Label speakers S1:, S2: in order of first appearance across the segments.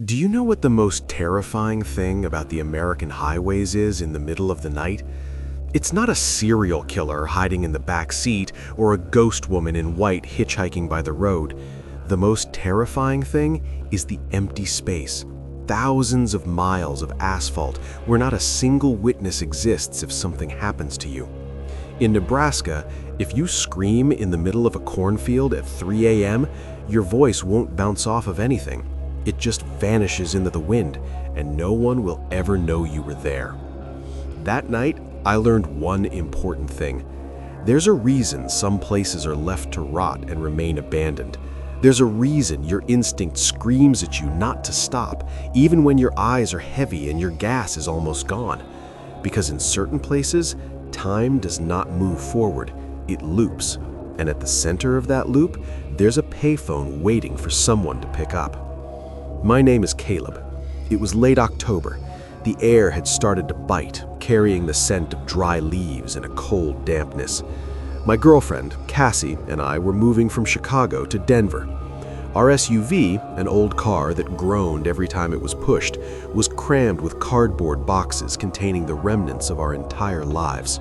S1: Do you know what the most terrifying thing about the American highways is in the middle of the night? It's not a serial killer hiding in the back seat or a ghost woman in white hitchhiking by the road. The most terrifying thing is the empty space. Thousands of miles of asphalt where not a single witness exists if something happens to you. In Nebraska, if you scream in the middle of a cornfield at 3 a.m., your voice won't bounce off of anything. It just vanishes into the wind, and no one will ever know you were there. That night, I learned one important thing. There's a reason some places are left to rot and remain abandoned. There's a reason your instinct screams at you not to stop, even when your eyes are heavy and your gas is almost gone. Because in certain places, time does not move forward, it loops. And at the center of that loop, there's a payphone waiting for someone to pick up. My name is Caleb. It was late October. The air had started to bite, carrying the scent of dry leaves and a cold dampness. My girlfriend, Cassie, and I were moving from Chicago to Denver. Our SUV, an old car that groaned every time it was pushed, was crammed with cardboard boxes containing the remnants of our entire lives.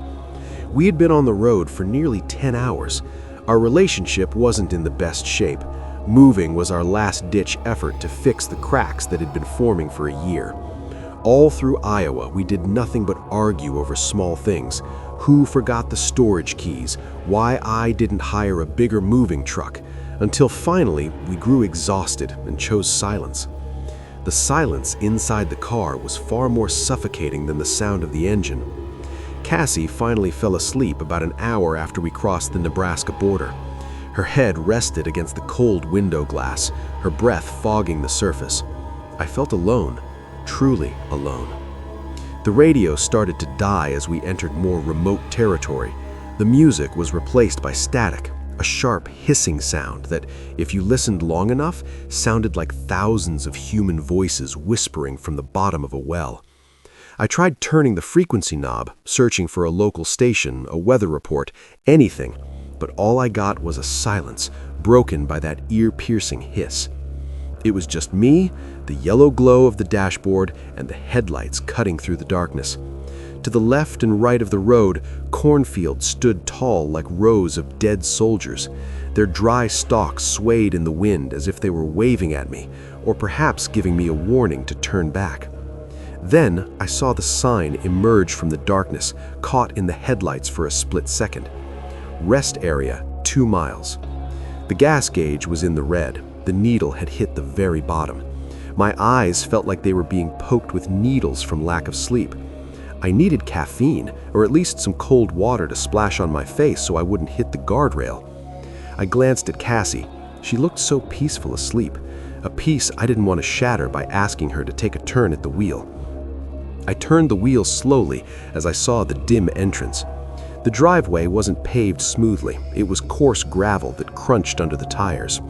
S1: We had been on the road for nearly 10 hours. Our relationship wasn't in the best shape. Moving was our last-ditch effort to fix the cracks that had been forming for a year. All through Iowa, we did nothing but argue over small things. Who forgot the storage keys? Why I didn't hire a bigger moving truck? Until finally, we grew exhausted and chose silence. The silence inside the car was far more suffocating than the sound of the engine. Cassie finally fell asleep about an hour after we crossed the Nebraska border. Her head rested against the cold window glass, her breath fogging the surface. I felt alone, truly alone. The radio started to die as we entered more remote territory. The music was replaced by static, a sharp hissing sound that, if you listened long enough, sounded like thousands of human voices whispering from the bottom of a well. I tried turning the frequency knob, searching for a local station, a weather report, anything. But all I got was a silence, broken by that ear-piercing hiss. It was just me, the yellow glow of the dashboard, and the headlights cutting through the darkness. To the left and right of the road, cornfields stood tall like rows of dead soldiers. Their dry stalks swayed in the wind as if they were waving at me, or perhaps giving me a warning to turn back. Then I saw the sign emerge from the darkness, caught in the headlights for a split second. Rest area, 2 miles. The gas gauge was in the red. The needle had hit the very bottom. My eyes felt like they were being poked with needles from lack of sleep. I needed caffeine, or at least some cold water to splash on my face so I wouldn't hit the guardrail. I glanced at Cassie. She looked so peaceful asleep, a peace I didn't want to shatter by asking her to take a turn at the wheel. I turned the wheel slowly as I saw the dim entrance. The driveway wasn't paved smoothly. It was coarse gravel that crunched under the tires.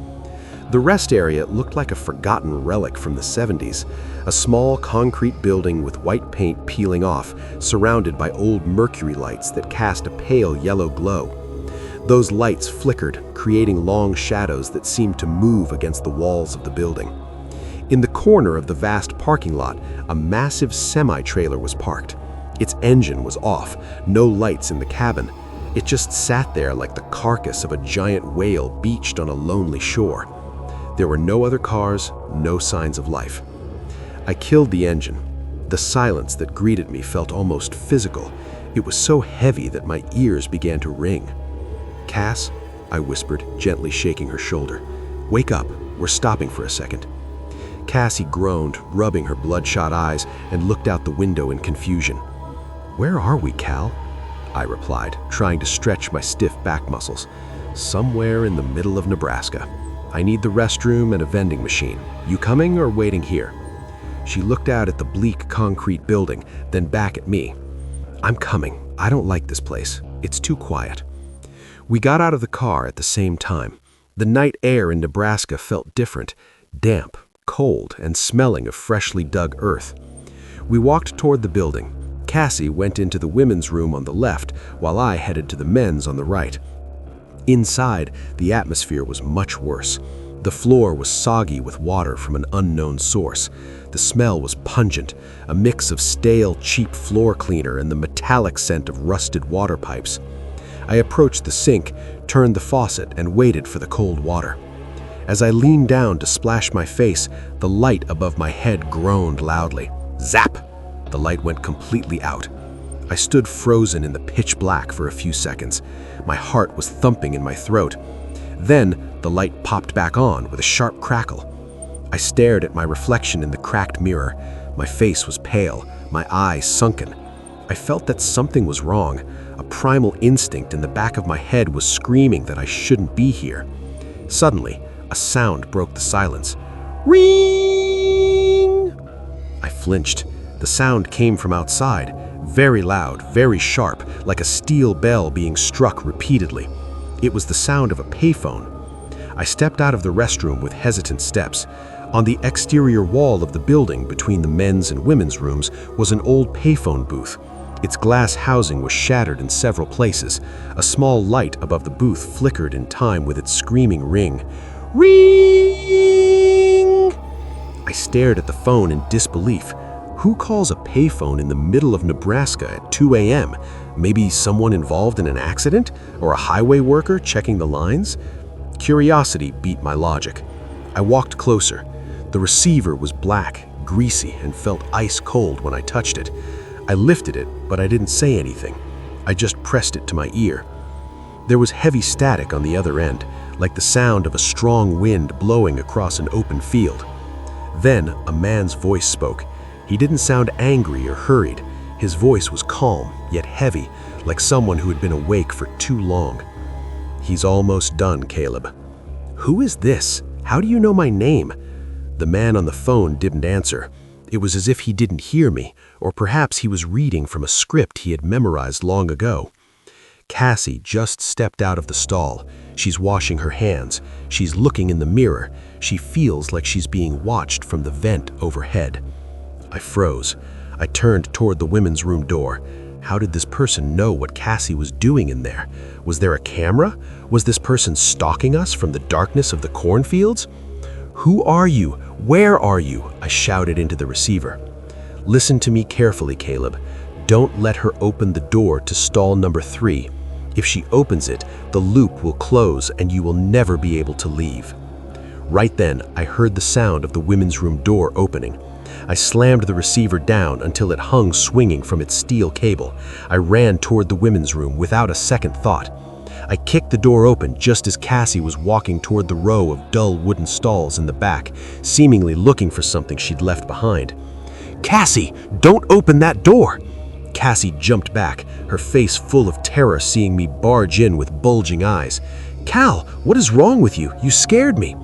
S1: The rest area looked like a forgotten relic from the 70s, a small concrete building with white paint peeling off, surrounded by old mercury lights that cast a pale yellow glow. Those lights flickered, creating long shadows that seemed to move against the walls of the building. In the corner of the vast parking lot, a massive semi-trailer was parked. Its engine was off, no lights in the cabin. It just sat there like the carcass of a giant whale beached on a lonely shore. There were no other cars, no signs of life. I killed the engine. The silence that greeted me felt almost physical. It was so heavy that my ears began to ring. "Cass," I whispered, gently shaking her shoulder. "Wake up, we're stopping for a second." Cassie groaned, rubbing her bloodshot eyes, and looked out the window in confusion. "Where are we, Cal?" I replied, trying to stretch my stiff back muscles. "Somewhere in the middle of Nebraska. I need the restroom and a vending machine. You coming or waiting here?" She looked out at the bleak concrete building, then back at me. "I'm coming. I don't like this place. It's too quiet." We got out of the car at the same time. The night air in Nebraska felt different, damp, cold, and smelling of freshly dug earth. We walked toward the building. Cassie went into the women's room on the left, while I headed to the men's on the right. Inside, the atmosphere was much worse. The floor was soggy with water from an unknown source. The smell was pungent, a mix of stale, cheap floor cleaner and the metallic scent of rusted water pipes. I approached the sink, turned the faucet, and waited for the cold water. As I leaned down to splash my face, the light above my head groaned loudly. Zap! The light went completely out. I stood frozen in the pitch black for a few seconds. My heart was thumping in my throat. Then, the light popped back on with a sharp crackle. I stared at my reflection in the cracked mirror. My face was pale, my eyes sunken. I felt that something was wrong. A primal instinct in the back of my head was screaming that I shouldn't be here. Suddenly, a sound broke the silence. Ring! I flinched. The sound came from outside, very loud, very sharp, like a steel bell being struck repeatedly. It was the sound of a payphone. I stepped out of the restroom with hesitant steps. On the exterior wall of the building between the men's and women's rooms was an old payphone booth. Its glass housing was shattered in several places. A small light above the booth flickered in time with its screaming ring. Ring! I stared at the phone in disbelief. Who calls a payphone in the middle of Nebraska at 2 a.m.? Maybe someone involved in an accident? Or a highway worker checking the lines? Curiosity beat my logic. I walked closer. The receiver was black, greasy, and felt ice cold when I touched it. I lifted it, but I didn't say anything. I just pressed it to my ear. There was heavy static on the other end, like the sound of a strong wind blowing across an open field. Then a man's voice spoke. He didn't sound angry or hurried. His voice was calm, yet heavy, like someone who had been awake for too long. He's almost done, Caleb. Who is this? How do you know my name? The man on the phone didn't answer. It was as if he didn't hear me, or perhaps he was reading from a script he had memorized long ago. Cassie just stepped out of the stall. She's washing her hands. She's looking in the mirror. She feels like she's being watched from the vent overhead. I froze. I turned toward the women's room door. How did this person know what Cassie was doing in there? Was there a camera? Was this person stalking us from the darkness of the cornfields? Who are you? Where are you? I shouted into the receiver. Listen to me carefully, Caleb. Don't let her open the door to stall number 3. If she opens it, the loop will close and you will never be able to leave. Right then, I heard the sound of the women's room door opening. I slammed the receiver down until it hung swinging from its steel cable. I ran toward the women's room without a second thought. I kicked the door open just as Cassie was walking toward the row of dull wooden stalls in the back, seemingly looking for something she'd left behind. Cassie, don't open that door! Cassie jumped back, her face full of terror seeing me barge in with bulging eyes. Cal, what is wrong with you? You scared me.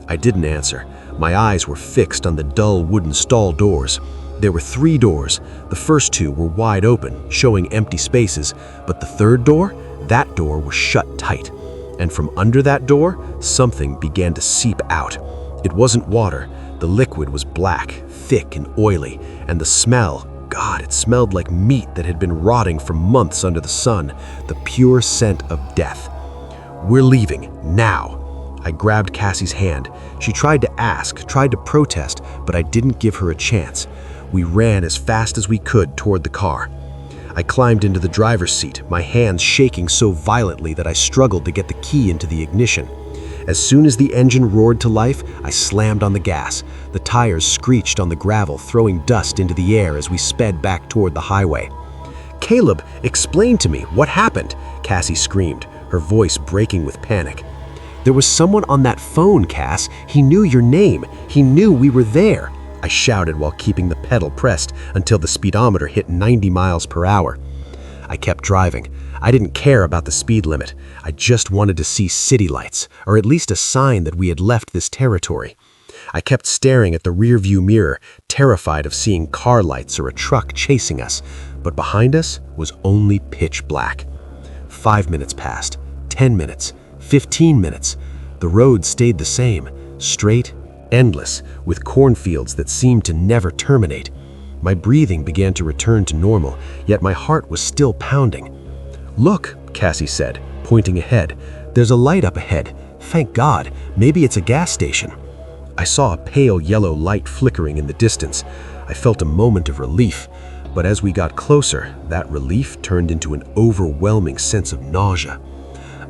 S1: I didn't answer. My eyes were fixed on the dull wooden stall doors. There were 3 doors. The first 2 were wide open, showing empty spaces, but the third door, that door was shut tight. And from under that door, something began to seep out. It wasn't water. The liquid was black, thick and oily, and the smell, God, it smelled like meat that had been rotting for months under the sun, the pure scent of death. We're leaving, now. I grabbed Cassie's hand. She tried to ask, tried to protest, but I didn't give her a chance. We ran as fast as we could toward the car. I climbed into the driver's seat, my hands shaking so violently that I struggled to get the key into the ignition. As soon as the engine roared to life, I slammed on the gas. The tires screeched on the gravel, throwing dust into the air as we sped back toward the highway. Caleb, explain to me, what happened? Cassie screamed, her voice breaking with panic. There was someone on that phone, Cass. He knew your name. He knew we were there. I shouted while keeping the pedal pressed until the speedometer hit 90 miles per hour. I kept driving. I didn't care about the speed limit. I just wanted to see city lights, or at least a sign that we had left this territory. I kept staring at the rearview mirror, terrified of seeing car lights or a truck chasing us, but behind us was only pitch black. 5 minutes passed, 10 minutes, 15 minutes. The road stayed the same, straight, endless, with cornfields that seemed to never terminate. My breathing began to return to normal, yet my heart was still pounding. Look, Cassie said, pointing ahead. There's a light up ahead. Thank God, maybe it's a gas station. I saw a pale yellow light flickering in the distance. I felt a moment of relief, but as we got closer, that relief turned into an overwhelming sense of nausea.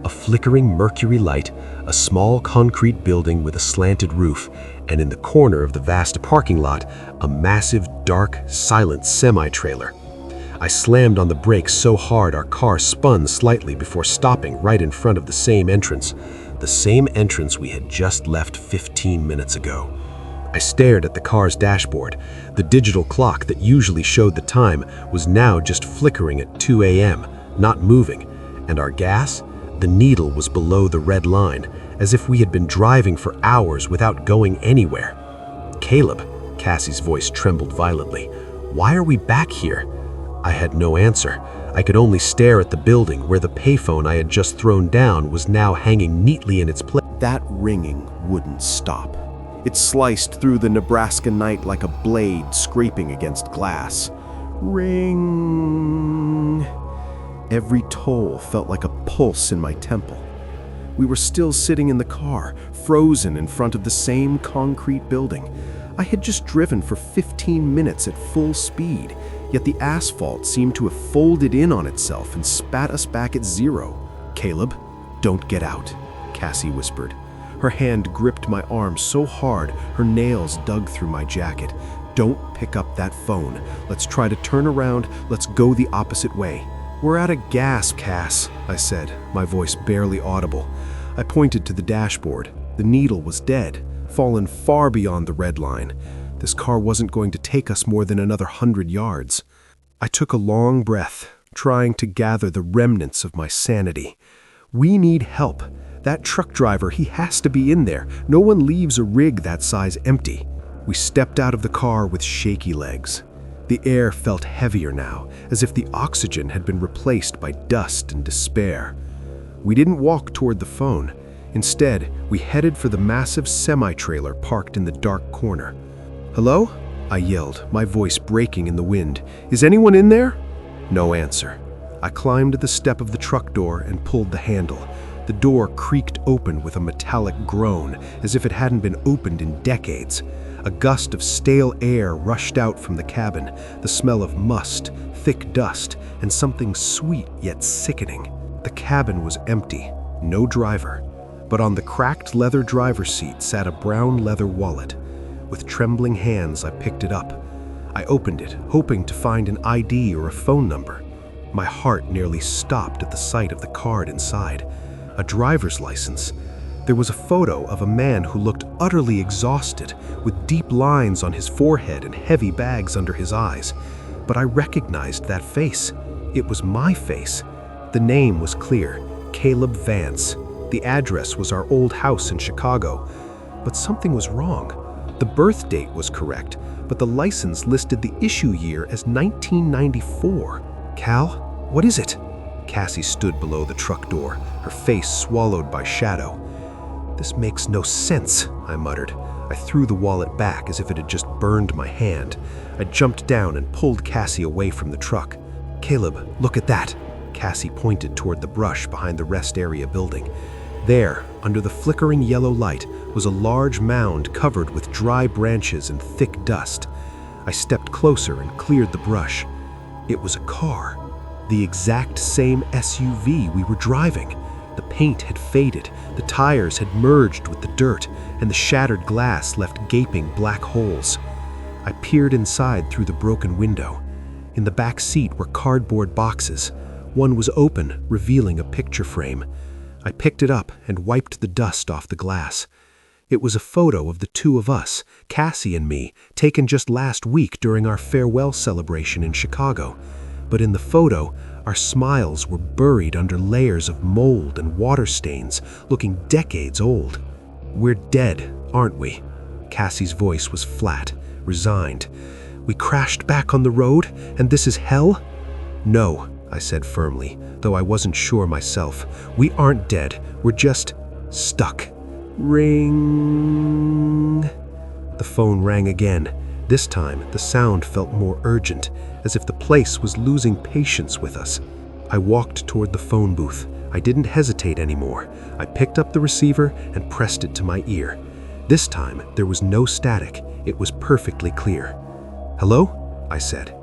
S1: A flickering mercury light, a small concrete building with a slanted roof, and in the corner of the vast parking lot, a massive, dark, silent semi-trailer. I slammed on the brakes so hard our car spun slightly before stopping right in front of the same entrance we had just left 15 minutes ago. I stared at the car's dashboard. The digital clock that usually showed the time was now just flickering at 2 a.m., not moving, and our gas? The needle was below the red line, as if we had been driving for hours without going anywhere. "Caleb," Cassie's voice trembled violently. "Why are we back here?" I had no answer. I could only stare at the building where the payphone I had just thrown down was now hanging neatly in its place.
S2: That ringing wouldn't stop. It sliced through the Nebraska night like a blade scraping against glass. Ring. Every toll felt like a pulse in my temple. We were still sitting in the car, frozen in front of the same concrete building. I had just driven for 15 minutes at full speed, yet the asphalt seemed to have folded in on itself and spat us back at zero. "Caleb, don't get out," Cassie whispered. Her hand gripped my arm so hard her nails dug through my jacket. "Don't pick up that phone. Let's try to turn around. Let's go the opposite way." "We're out of gas, Cass," I said, my voice barely audible. I pointed to the dashboard. The needle was dead, fallen far beyond the red line. This car wasn't going to take us more than another 100 yards. I took a long breath, trying to gather the remnants of my sanity. "We need help. That truck driver, he has to be in there. No one leaves a rig that size empty." We stepped out of the car with shaky legs. The air felt heavier now, as if the oxygen had been replaced by dust and despair. We didn't walk toward the phone. Instead, we headed for the massive semi-trailer parked in the dark corner. "Hello?" I yelled, my voice breaking in the wind. "Is anyone in there?" No answer. I climbed the step of the truck door and pulled the handle. The door creaked open with a metallic groan, as if it hadn't been opened in decades. A gust of stale air rushed out from the cabin, the smell of must, thick dust, and something sweet yet sickening. The cabin was empty, no driver, but on the cracked leather driver's seat sat a brown leather wallet. With trembling hands, I picked it up. I opened it, hoping to find an ID or a phone number. My heart nearly stopped at the sight of the card inside. A driver's license. There was a photo of a man who looked utterly exhausted, with deep lines on his forehead and heavy bags under his eyes. But I recognized that face. It was my face. The name was clear, Caleb Vance. The address was our old house in Chicago. But something was wrong. The birth date was correct, but the license listed the issue year as 1994. "Cal, what is it?" Cassie stood below the truck door, her face swallowed by shadow. "This makes no sense," I muttered. I threw the wallet back as if it had just burned my hand. I jumped down and pulled Cassie away from the truck. "Caleb, look at that." Cassie pointed toward the brush behind the rest area building. There, under the flickering yellow light, was a large mound covered with dry branches and thick dust. I stepped closer and cleared the brush. It was a car, the exact same SUV we were driving. The paint had faded, the tires had merged with the dirt, and the shattered glass left gaping black holes. I peered inside through the broken window. In the back seat were cardboard boxes. One was open, revealing a picture frame. I picked it up and wiped the dust off the glass. It was a photo of the two of us, Cassie and me, taken just last week during our farewell celebration in Chicago. But in the photo, our smiles were buried under layers of mold and water stains, looking decades old. "We're dead, aren't we?" Cassie's voice was flat, resigned. "We crashed back on the road, and this is hell?" "No," I said firmly, though I wasn't sure myself. "We aren't dead, we're just stuck." Ring. The phone rang again. This time, the sound felt more urgent, as if the place was losing patience with us. I walked toward the phone booth, I didn't hesitate anymore. I picked up the receiver and pressed it to my ear. This time, there was no static. It was perfectly clear. "Hello?" I said.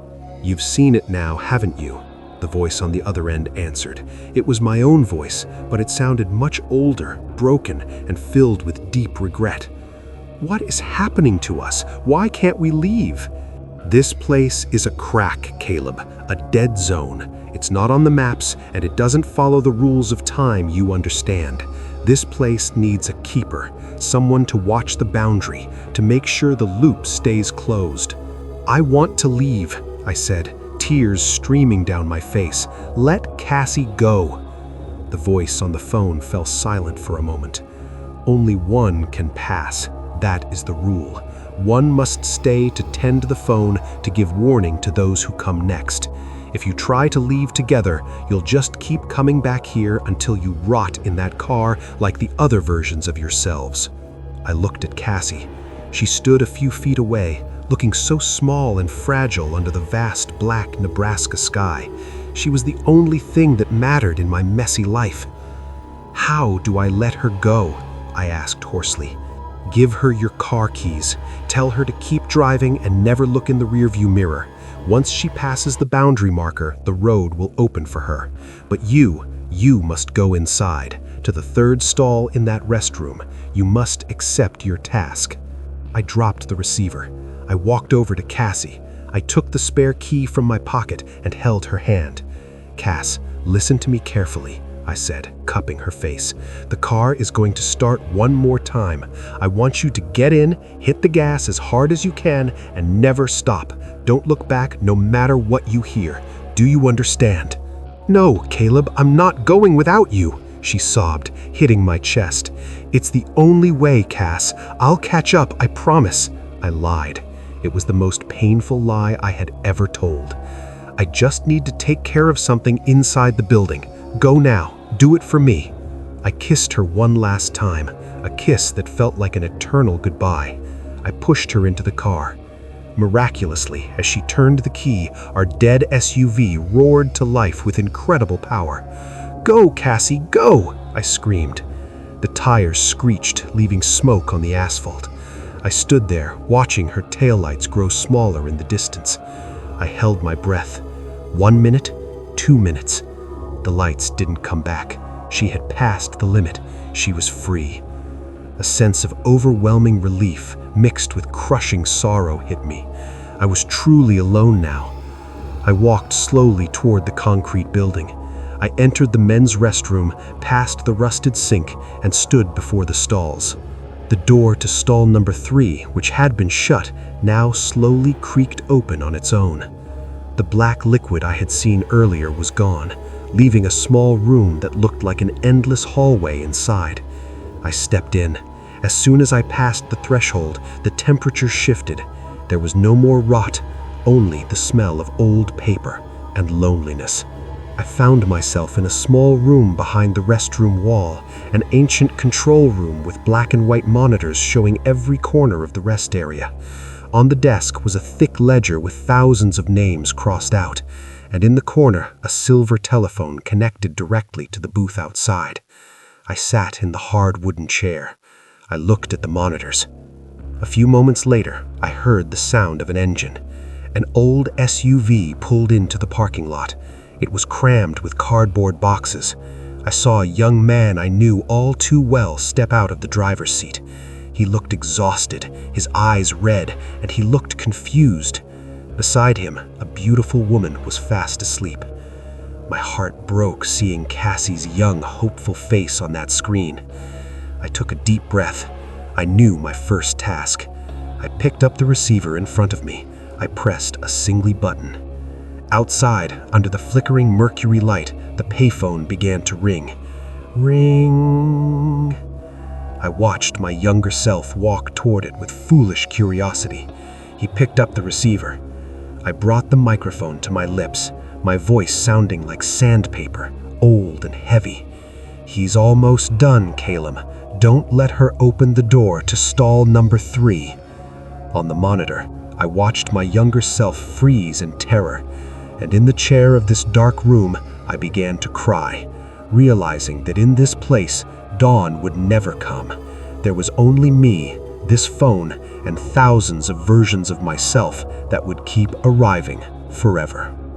S2: "You've seen it now, haven't you?" The voice on the other end answered. It was my own voice, but it sounded much older, broken, and filled with deep regret. "What is happening to us? Why can't we leave?" "This place is a crack, Caleb, a dead zone. It's not on the maps, and it doesn't follow the rules of time you understand. This place needs a keeper, someone to watch the boundary, to make sure the loop stays closed." "I want to leave," I said, tears streaming down my face. "Let Cassie go." The voice on the phone fell silent for a moment. "Only one can pass. That is the rule. One must stay to tend the phone to give warning to those who come next. If you try to leave together, you'll just keep coming back here until you rot in that car like the other versions of yourselves." I looked at Cassie. She stood a few feet away, looking so small and fragile under the vast black Nebraska sky. She was the only thing that mattered in my messy life. "How do I let her go?" I asked hoarsely. "Give her your car keys. Tell her to keep driving and never look in the rearview mirror. Once she passes the boundary marker, the road will open for her. But you must go inside, to the third stall in that restroom. You must accept your task." I dropped the receiver. I walked over to Cassie. I took the spare key from my pocket and held her hand. "Cass, listen to me carefully," I said, cupping her face. "The car is going to start one more time. I want you to get in, hit the gas as hard as you can, and never stop. Don't look back no matter what you hear. Do you understand?" "No, Caleb, I'm not going without you," she sobbed, hitting my chest. "It's the only way, Cass. I'll catch up, I promise." I lied. It was the most painful lie I had ever told. "I just need to take care of something inside the building. Go now. Do it for me." I kissed her one last time, a kiss that felt like an eternal goodbye. I pushed her into the car. Miraculously, as she turned the key, our dead SUV roared to life with incredible power. "Go, Cassie, go!" I screamed. The tires screeched, leaving smoke on the asphalt. I stood there, watching her taillights grow smaller in the distance. I held my breath. 1 minute, 2 minutes. The lights didn't come back. She had passed the limit. She was free. A sense of overwhelming relief mixed with crushing sorrow hit me. I was truly alone now. I walked slowly toward the concrete building. I entered the men's restroom, past the rusted sink, and stood before the stalls. The door to stall number 3, which had been shut, now slowly creaked open on its own. The black liquid I had seen earlier was gone, leaving a small room that looked like an endless hallway inside. I stepped in. As soon as I passed the threshold, the temperature shifted. There was no more rot, only the smell of old paper and loneliness. I found myself in a small room behind the restroom wall, an ancient control room with black and white monitors showing every corner of the rest area. On the desk was a thick ledger with thousands of names crossed out, and in the corner a silver telephone connected directly to the booth outside. I sat in the hard wooden chair. I looked at the monitors. A few moments later, I heard the sound of an engine. An old SUV pulled into the parking lot. It was crammed with cardboard boxes. I saw a young man I knew all too well step out of the driver's seat. He looked exhausted, his eyes red, and he looked confused. Beside him, a beautiful woman was fast asleep. My heart broke seeing Cassie's young, hopeful face on that screen. I took a deep breath. I knew my first task. I picked up the receiver in front of me. I pressed a single button. Outside, under the flickering mercury light, the payphone began to ring. Ring. I watched my younger self walk toward it with foolish curiosity. He picked up the receiver. I brought the microphone to my lips, my voice sounding like sandpaper, old and heavy. "He's almost done, Caleb. Don't let her open the door to stall number 3. On the monitor, I watched my younger self freeze in terror, and in the chair of this dark room, I began to cry.
S3: realizing that in this place, dawn would never come. There was only me, this phone, and thousands of versions of myself that would keep arriving forever.